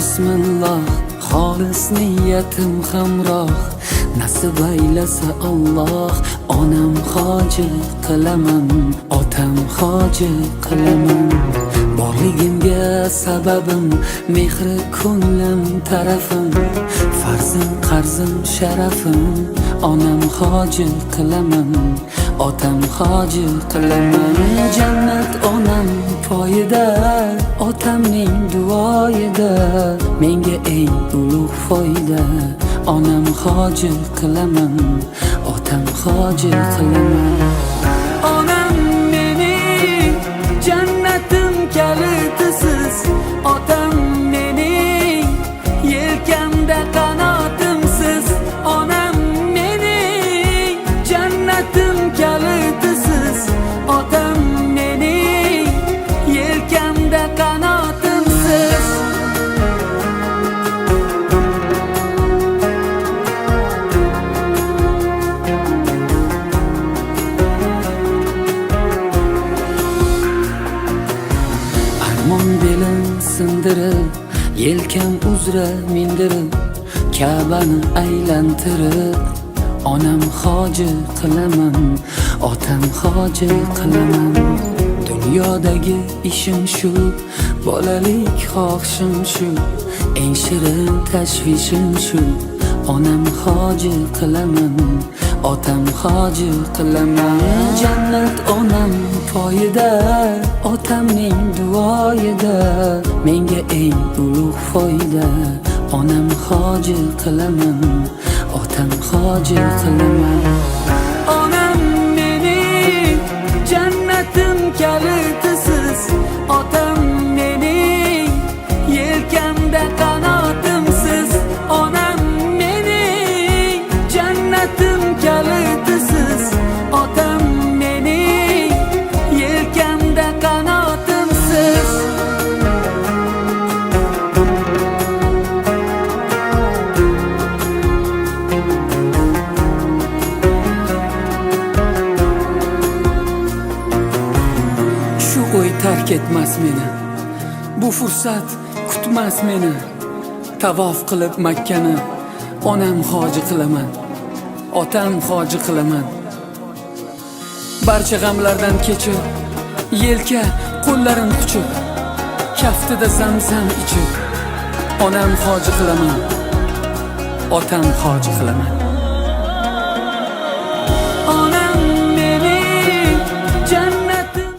bismillah, xolis niyatim hamroh, nasib aylasa Alloh. Onam hoji qilaman, otam hoji qilaman. Borligimga sababim mehri ko'nglim tarafim, farzim qarzim sharafim. Onam hoji qilaman, otam hoji qilaman. Jannat onam poyida, otamning duoyida, menga eng ulug' foyda. Onam hoji qilaman, otam hoji qilaman. Onam mening jannatim kalitisiz, otam mening yelkamda qanotimsiz. Onam mening jannatim kalitisiz, otam mening yelkamda qanotimsiz. Armon belim sindirib, yelkam uzra mindirib, Ka'bani aylantirib, onam hoji qilaman, otam hoji qilaman. Dunyodagi ishim shu, bolalik xohishim shu, eng shirin tashvishim shu. Onam hoji qilaman, otam hoji qilaman. Jannat onam poyida, otamning duoyida, menga eng ulug' foyda. Onam hoji qilaman, otam hoji qilaman. Onam mening jannatim kalitisiz, otam mening yelkamda qanotimsiz. Onam mening jannatim kalitisiz, otam mening yelkamda qanotimsiz. Shu o'y tark etmas meni, bu fursat kutmas meni. Tavof qilib Makkani onam hoji qilaman, otam hoji qilaman. Barcha g'amlardan kechib, yelka qo'llarim quchib, kaftida zamzam ichib, onam hoji qilaman, otam hoji qilaman. Onam mening jannatim.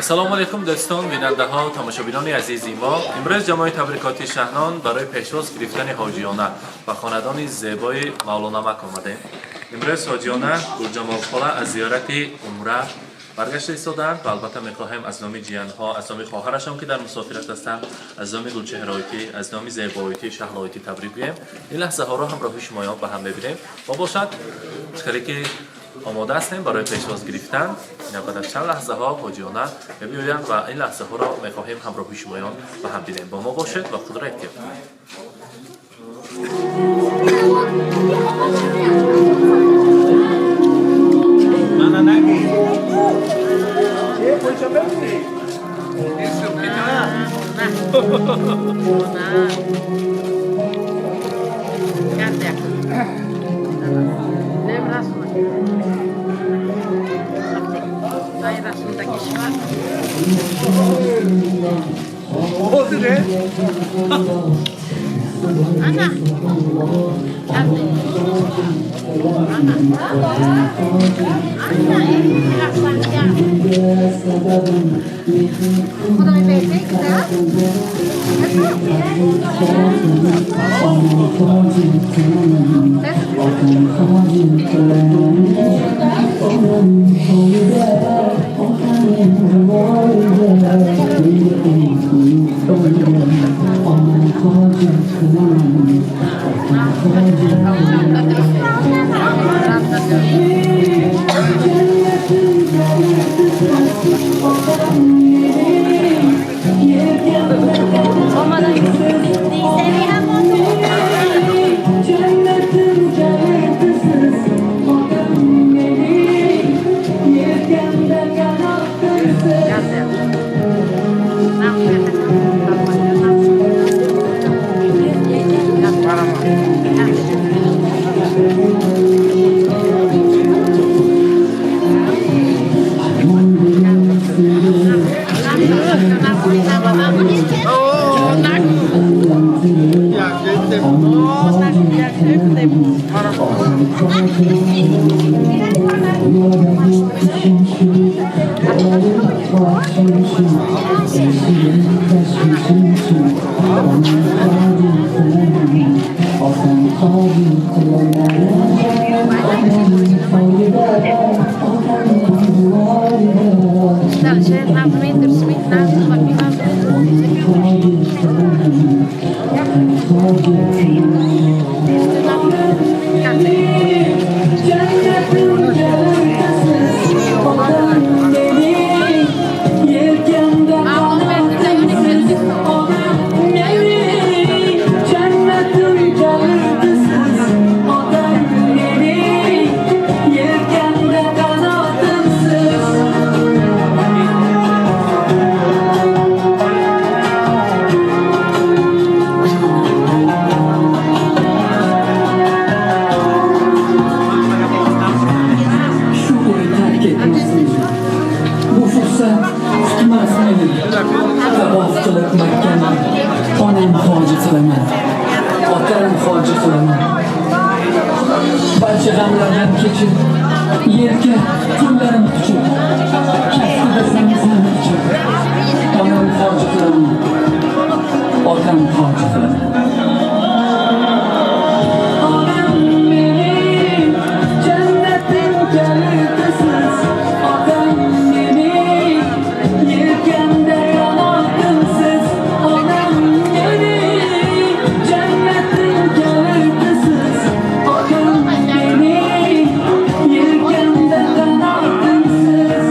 السلام علیکم دوستان، بیننده ها و تماشاگران عزیزی ما. امروز جمع تبریکاتی شهران برای پیشواز گرفتن حاجیانه و خاندان زیبای مولانا مک آمدیم. امروز حاجیانه گلجمال خاله از زیارت عمره برگشته ایستادند و البته میخواهیم از نام جیانها، از نام خواهرشان که در مسافرت هستند، از نام گلچهرهایتی، از نام زیباییتی شهلایتی تبریک بگیم. این لحظه ها را همراه شما به هم ببینیم و باشد که آماده هستیم برای پیشواز گرفتن. اینا بعد از چند لحظه ها حاجیانه می‌آیند و این لحظه ها را می‌خواهیم همراه شمایان به هم ببینیم. با ما باشید و خود را احتیاط hoji qilaman. Barcha g'amlardan kechib, yerga qo'llarim quchib, kaftida zamzam ichib, onam hoji qilaman, otam hoji qilaman. Onam mening jannatim kalitisiz, otam mening yelkamda qanotimsiz, onam mening jannatim kalitisiz, otam mening yelkamda qanotimsiz.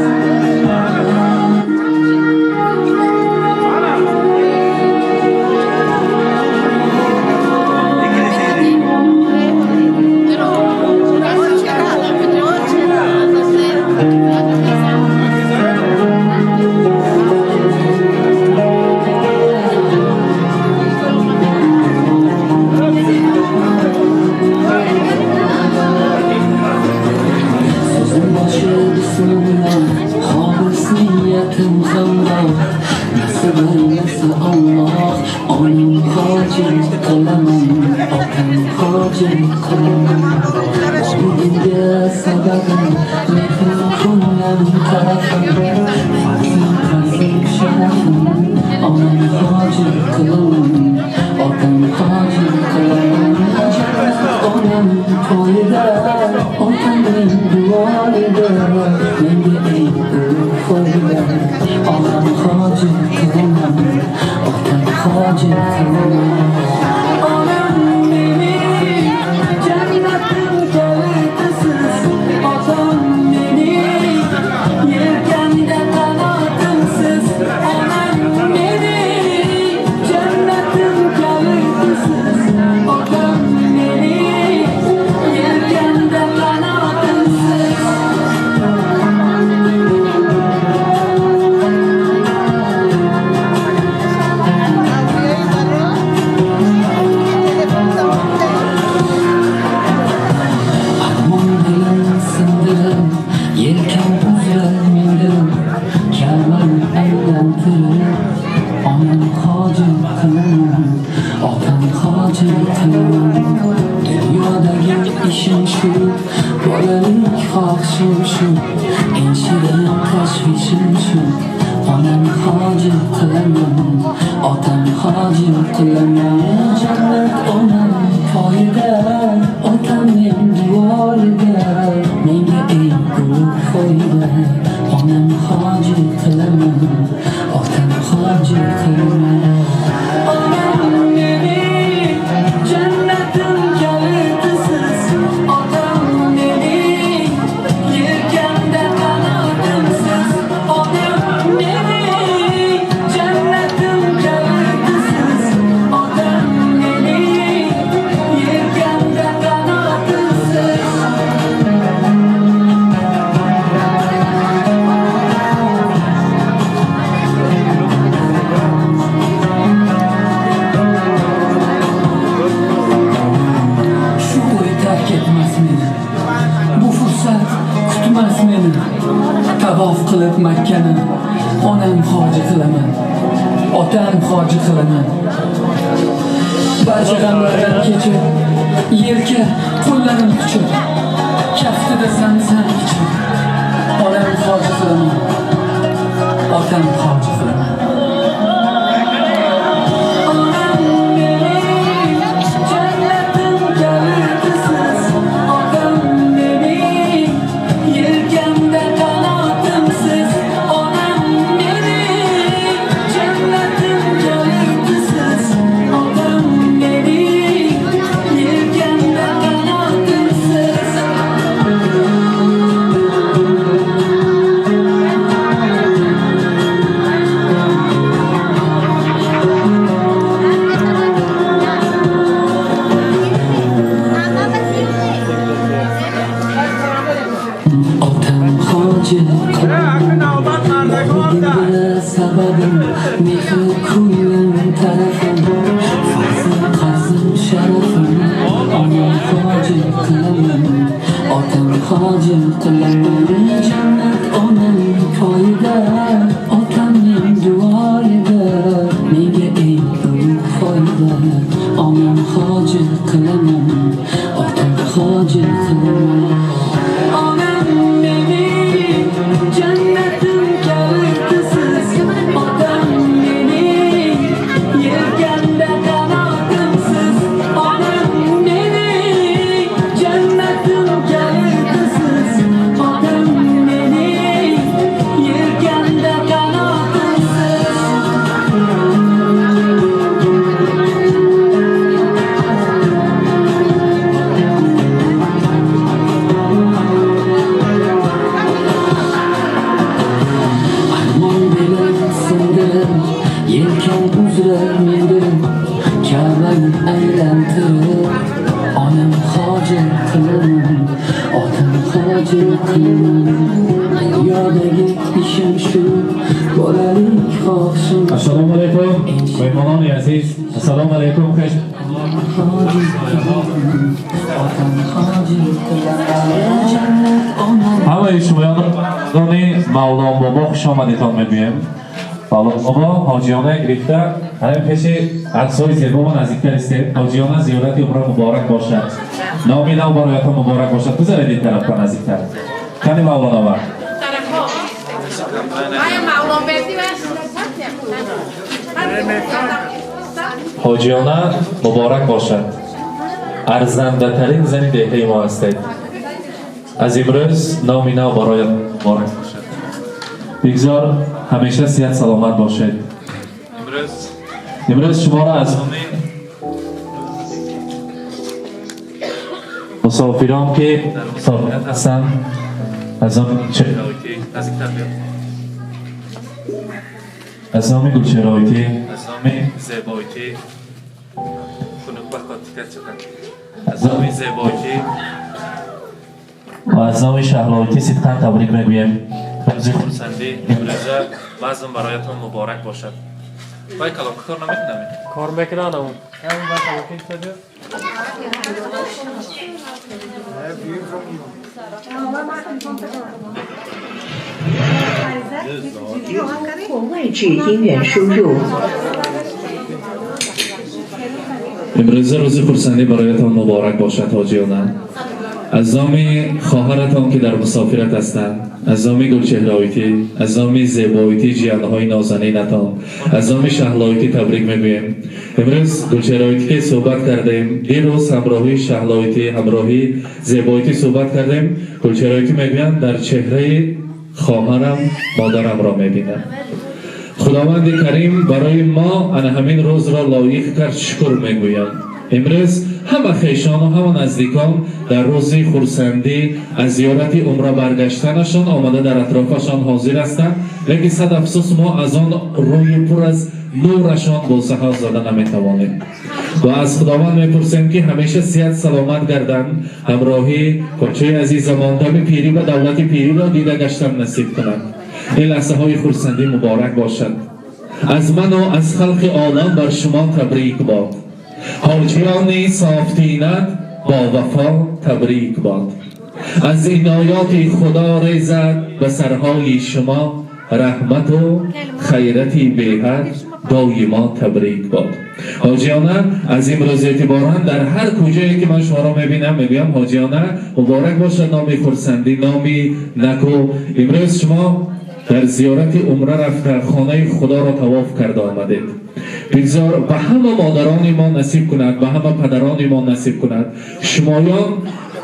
Sözün başı bismillah, halis niyetim hamdollah. Nasıl vermesi Allah, onun hoji qilaman, otam hoji qilaman. Bugünge sababim, mehrim ko'nglim tarafim, farzim sharafim, onam hoji qilaman, otam hoji qilaman. Onam to'yida, otamning duoida, menga eng ulug' foyda. Onam hoji qilaman, otam hoji qilaman. Onam mening jannatim kalitisiz, otam mening yelkamda qanotimsiz, onam mening jannatim kalitisiz, otam mening yelkamda qanotimsiz. Armon bilan sindirim, yelkam uzra mindirim, kalman aylantirib, onam hoji qilaman, otam hoji qilaman. Dunyodagi ishim shu, bolalik xohishim shu, eng shirin tashvishim shu. Onam hoji qilaman, otam hoji qilaman. Jannat onam poyida, otamning duoida, menga eng ulug' foyda. Onam hoji qilaman, otam hoji qilaman. Onam mening jannatim kalitisiz, otam mening yelkamda qanotimsiz, onam mening jannatim kalitisiz, otam mening yelkamda qanotimsiz. Shu o'y tark etmas meni, bu fursat kutmas meni. Tavof qilib Makkani, onam hoji qilaman, otam hoji qilaman. Barcha g'amlardan kechib, yerga qo'llarim quchib, kaftida zamzam ichib, onam hoji qilaman, otam hoji qilaman. Onam mening jannatim kalitisiz, otam mening yelkamda qanotimsiz, onam mening jannatim kalitisiz, otam mening yelkamda qanotimsiz. Otam hoji qilaman, bugünge sababim, mehri ko'nglim tarafim, farzim qarzim sharafim, onam hoji qilaman, otam hoji qilaman. Jannat onam poyida, otamning duoida, menga eng ulug' foyda. Onam hoji qilaman. روشن شد بالalik خواه السلام علیکم مهمانان عزیز السلام علیکم خوش همه شمایان مولان بابا خوش آمدیتان میگویم مولان بابا حاجیانه گرفته همین پیش عکسای زیبا و نزدیکتر استیم حاجیانه زیارت عمر مبارک باشد نامی نو برایتان مبارک باشد بذارید این طرف کن نزدیکتر کنی مولان آور حاجیانه مبارک باشد ارزنده ترین زنی دهه ما هستید از امروز نامی نو برایت مبارک باشد بگذار همیشه صحت سلامت باشید امروز شما را از مسافران که مسافرت هستند از آن از نام گلچرایتی زیبایتی از نام زیبایتی و از نام شهلایتی صدقاً تبریک میگویم روزی خورسندی امروزه بعضم برایتان مبارک باشد بای کلام کار نمیکنم کار میکنن اون امروزه روزی خورسندی برایتان مبارک باشد حاجیانه از نام خواهرتان که در مسافرت هستند از نام گلچهرایتی از نام زیبایتی جیانهای نازنینتان از نام شهلایتی تبریک میگویم امروز گلچهرایتی که صحبت کردیم دیروز همراهی شهلایتی همراهی زیبایتی صحبت کردیم گلچهرایتی میگویند در چهره خواهرم مادرم را میبینم خداوند کریم برای ما ان همین روز را لایق کرد شکر میگویم امروز همه خیشان و همه نزدیکان در روز خورسندی از زیارت عمره برگشتنشان آمده در اطرافشان حاضر هستند لیکن صد افسوس ما از آن روی پر از نورشان بوسه زده نمیتوانیم و از خداوند میپرسیم که همیشه صحت سلامت گردند همراهی کوچه عزیزمان دم پیری و دولت پیری را دیده گشتن نصیب کنند این لحظه های خورسندی مبارک باشد از من و از خلق عالم بر شما تبریک باد حاجیان صافتینت با وفا تبریک باد از عنایات خدا ریزد به سرهای شما رحمت و خیرتی به‌حد دایما تبریک باد حاجیانه از امروز اعتباراً در هر کجایی که من شما را میبینم میگویم حاجیانه مبارک باشد نامی خورسندی نامی نکو امروز شما در زیارت عمره رفته خانه خدا را طواف کرده آمدید بگذار به همه مادران ما نصیب کند به همه پدران ما نصیب کند شمایان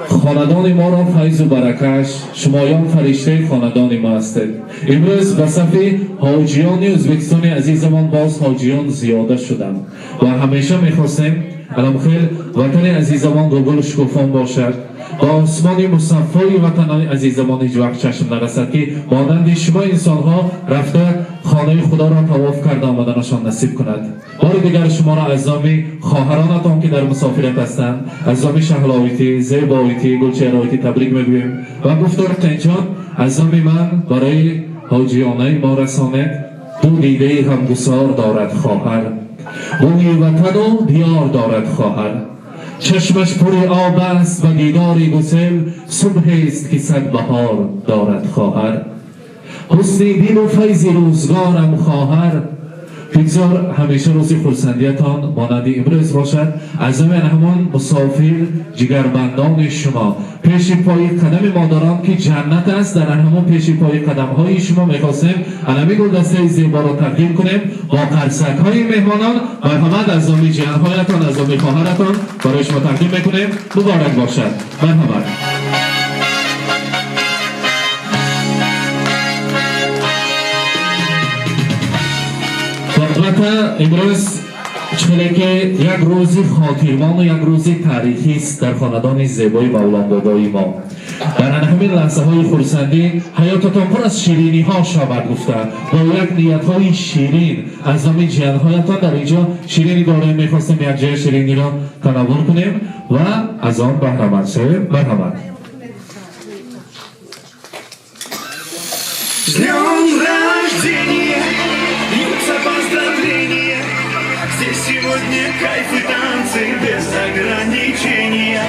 خاندان ما را فیض و برکش شمایان فرشته خاندان ما هستید امروز به صف حاجیان ازبکستان عزیزمان باز حاجیان زیاده شدند و همیشه میخواستیم علم خیل وطن عزیزمان گل شکوفان باشد با آسمان مصفای وطن عزیزمان هیچ وقت چشم نرسد که مانند شما انسان ها رفته خانه خدا را طواف کرده آمدنشان نصیب کند بار دیگر شما را از نام خواهرانتان که در مسافرت هستند از نام شهلایتی زیبایتی گلچهرایتی تبریک میگوییم و گفتار قنجان از نام من برای حاجیانه ما رسانید دو دیده غمگسار دارد خواهر بوی وطن و دیار دارد خواهر چشمش پر آب است و دیداری گسل صبح است که صد بهار دارد خواهر حسن دین و فیض روزگارم خواهر بگذار همیشه روزی خورسندیتان مانند امروز باشد از همان مسافر جگربندان شما پیش پای قدم مادران که جنت است در همون پیش پای قدم های شما میخواستیم علمی گلدسته زیبا را تقدیم کنیم با قرصک های مهمانان مرحمت از نام جهانهایتان از نام خواهرتان برای شما تقدیم میکنیم مبارک باشد مرحمت البته امروز چون که یک روزی خاطرمان و یک روزی تاریخی است در خاندان زیبای مولان بابای ما در همین لحظه های خورسندی حیاتتان پر از شیرینی ها شود گفته با یک نیت های شیرین از نام جیان هایتان در اینجا شیرینی داریم میخواستیم یک جای شیرینی را تناول کنیم و از آن بهره‌مند شویم مرحمت сегодня кайф и танцы без ограничения.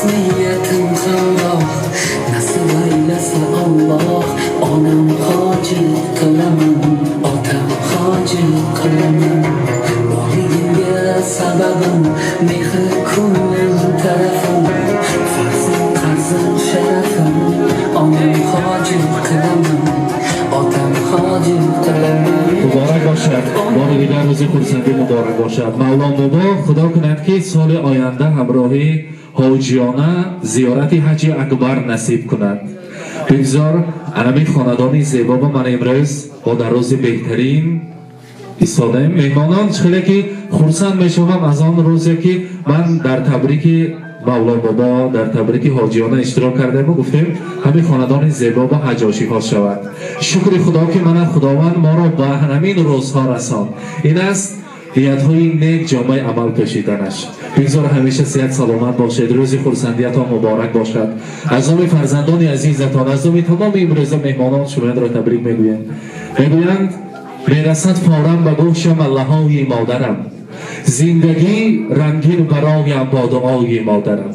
niyetim Allah nasıl eylese Allah onam hacı kılamam otam hacı kılamam Oligimge sebebim mehri ko'nglim tarafim farzim qarzim sharafim onam hacı kılamam otam hacı kılamam مبارک باشد بار دیگر روز خورسندی مبارک باشد مولان بابا خدا کند که سال آینده همراهی حاجیانه زیارت حج اکبر نصیب کند بگذار انمی خاندانی زیبا با من امروز با در روز بهترین ایستاده مهمانان خیلی که خورسند میشوم از آن روزی که من در تبریک مولان بابا در تبریک حاجیانه اشتراک کردیم و گفتیم همین خاندان زیبا با حجاشی ها شود شکر خدا که من خداوند ما را به همین روزها رساند این است نیت‌های نیک جامعه عمل کشیدنش بگذار همیشه صحت سلامت باشید روز خورسندیتان مبارک باشد از نام فرزندان عزیزتان از نام تمام امروز مهمانان شما را تبریک میگویند میرسد فوراً به گوشم الله‌های مادرم زندگی رنگین برایم با دعای مادرم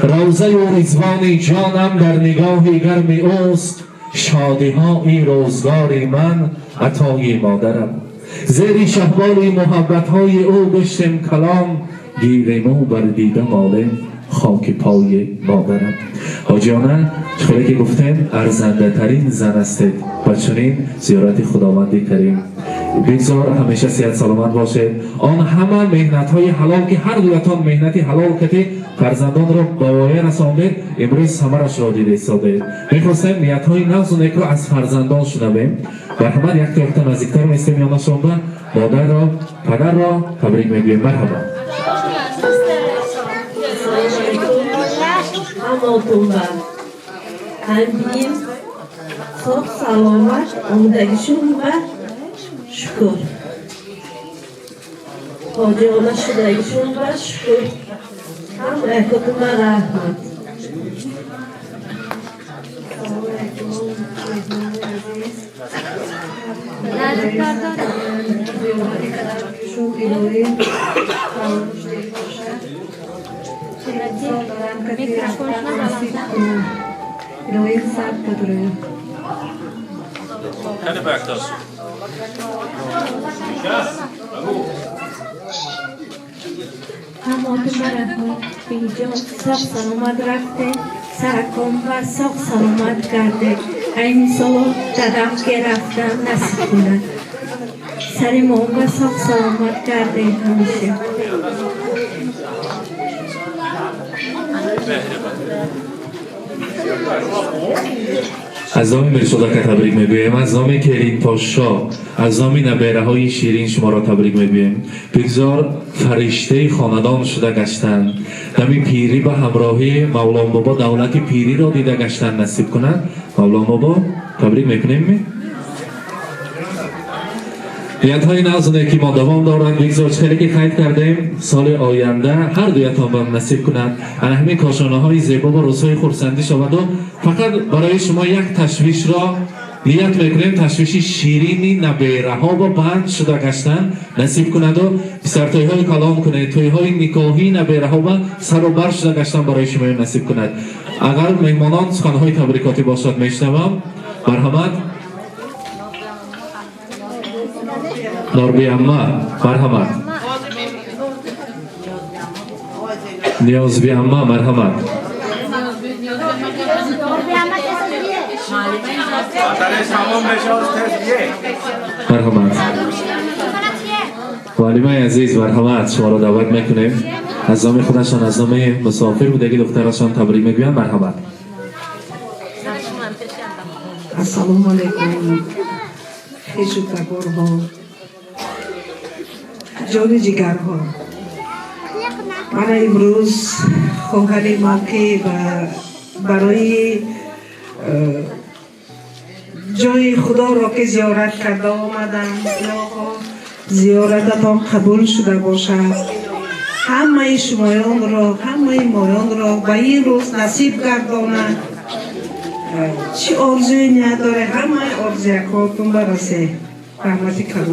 روزه و رضوان جانم در نگاه گرم اوست شادی های روزگار من عطای مادرم زیر شهوار محبت های او گشتم کلام گیرم و بر دیده مال خاک پای مادرم حاجیانه خیلی که گفتیم ارزنده ترین زن استید و چنین زیارت خداوند کریم بگذار همیشه صحت سلامت باشه آن همه مهنت های حلال که هر دویتان مهنتی حلال کردید فرزندان را به وایه رساندید امروز همه را شادی ایستادید میخواستیم نیت های نفس و نیک را از فرزندان شنویم مرحمت یک تا نزدیکتر میستیم یا نشانده مادر را پدر را تبریک میگوییم مرحبا Hamotunda kalbim çok selamet ondagishim va shukr hoji ona shudagishim va shukr hamma rahmat خیلی برداشت Hamotunda rahmat bejon sog' salomat rafte sarakon va sog' salomat garde ayni salo dadamga raftam nasib kunad sarimon va sog' salomat garde hamisha از نام مرشدک تبریک میگویم از نام کریم پاشا از نام نبیره های شیرین شما را تبریک میگویم بگذار فرشته خاندان شده گشتن نمی پیری به همراهی مولان بابا دولت پیری را دیده گشتن نصیب کنند مولان بابا تبریک میکنیم نیت های نازنه که ما دوام دارند بگذار خیلی که خیلی کردیم سال آینده هر دویتان به نصیب کنند همین کاشانه های زیبا با روزهای خورسندی شود و فقط برای شما یک تشویش را نیت میکنیم تشویش شیرینی نبیره ها با بند شده گشتن نصیب کند و سرتوی های کلام کنید توی های نکاهی نبیره ها و سر و بر شده گشتن برای شما نصیب کند اگر مهمانان سخن های تبریکاتی باشد میشنوم مرحمت نوربی اما مرحمت نیازبی اما مرحمت مرحمت معلمای عزیز مرحمت شما را دعوت میکنیم از نام خودشان از نام مسافر بودگی دخترشان تبریک میگویند مرحمت Assalomu alaykum. Xeshukagorho. جان جگرها من امروز خواهر ما که برای جای خدا را که زیارت کرده آمدم الها زیارتتان قبول شده باشد همه شمایان را همه مایان را به این روز نصیب گرداند چی آرزوی نداره همه آرزویاتون برسه رحمتی کرد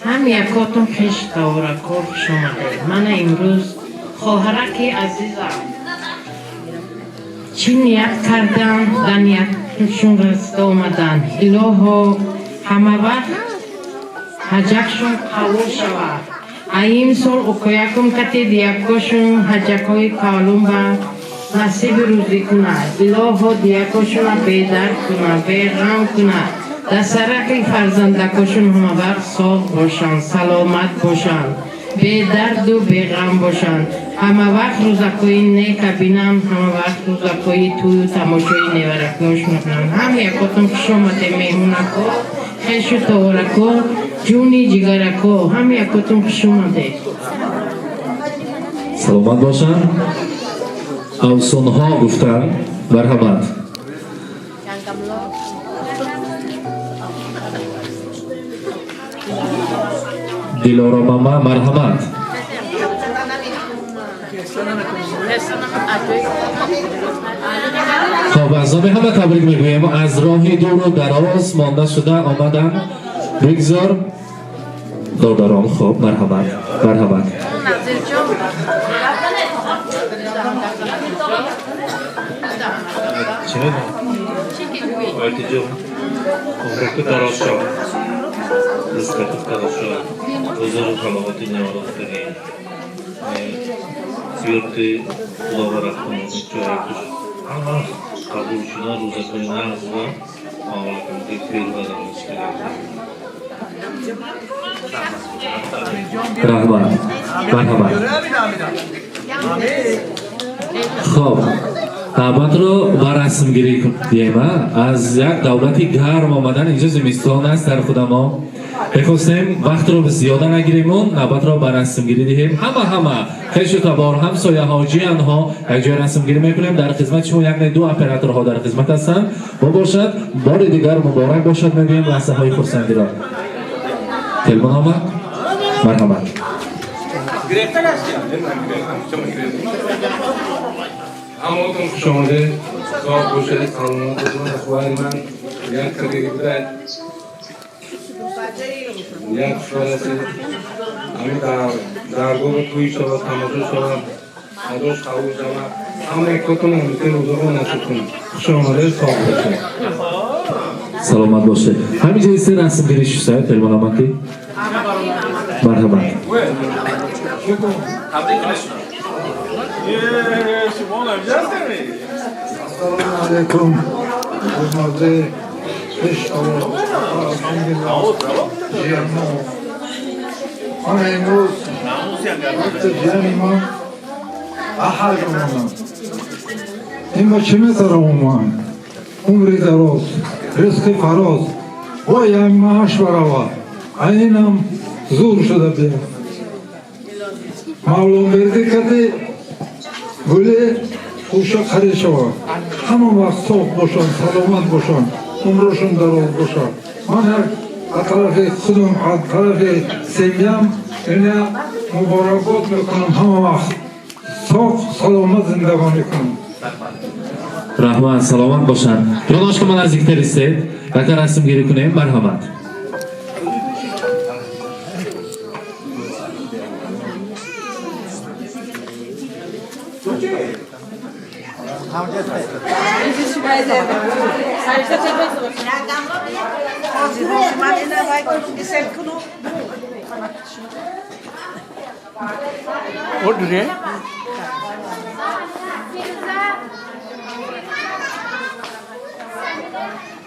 هم یکاتون خشت و رکور خوش آمده من امروز خواهرک عزیزم چی نیت کردن در نیتشون رسته آمدن الهو همه وقت حجکشون قبول شود این سال اکویکم کتی دیکاشون حجکای کالون با نصیب روزی کند الهو دیکاشون بیدر کند بیغم کند در سرک فرزندکاشون همه وقت صاف باشن سلامت باشن به درد و به غم باشن همه وقت روزکوی نیک بینم همه وقت روزکوی توی تماشای نیورکاشون کنن هم یکاتون که شامده میمونکو خیشو تاورکو جونی جگرکو هم یکاتون که شامده سلامت باشن افسانه‌ها گفتن مرحمت دلارام ماما مرحمت خب از نام همه تبریک میگویم از راه دور و دراز مانده شده آمدن بگذار دادران خب مرحمت مرحمت چه میگویم؟ آیتی جون عمرک دراز شد رزقت دراز شد حضور و خلافاتی نوارد کنیم زیارت خدا و رحمت جایکش همه قبول شدن روزکای نرز و معامله کنید خیر و درست کنید رحمت مرحمت خب دعوت رو با رسم گیری دیم از یک دولتی گرم آمدن اینجا زمستان است در خود ما بخواستیم وقت رو زیاده نگیریمون نوبت رو با رسم گیری دهیم همه خیش و تبار همسایه حاجی انها یک جای رسم گیری میکنیم در خدمت شما یک دو اپراتورها در خدمت هستند با باشد بار دیگر مبارک باشد میگویم لحظه های خرسندی را تلفن آمد مرحمت هماتون خوش آمده صاحب باشد سلامت باشد اخوار من یک کاری بوده یک شورست همین درگاه توی شود تماشا شود اداش قبول شود همه اکاتون امیدین روزا نشد کنید خوش آمده صاحب باشد سلامت باشه همینجا ایسته رسم گیری شده تلفن آمد که مرحمت السلام علیکم حرمت عشق و الحمدلله جیرما من امروز وقت جیرمی ما احد اومدم این با چه میتره اومدم عمری دراز رزق فراز با یک معاش برابر اینم زور شده بیم معلوم برده کده گله خوشا خرید شود همه وقت صاف باشن سلامت باشن عمرشون دراز باشن من از طرف خودم از طرف سیمیم اینه مبارکات میکنم همه وقت صاف سلامت زندگانی کنم رحمت سلامت باشن جاناش که من نزدیکتر استید یک رسم گیری کنیم مرحمت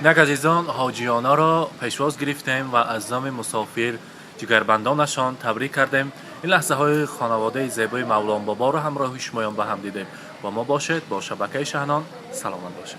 اینک عزیزان حاجیانا را پیشواز گرفتیم و از نام مسافر جگربندانشان تبریک کردیم. این لحظه های خانواده زیبای مولان بابا را همراه شمایان به هم دیدیم. با ما باشید با شبکه شهنان سلامت باشید.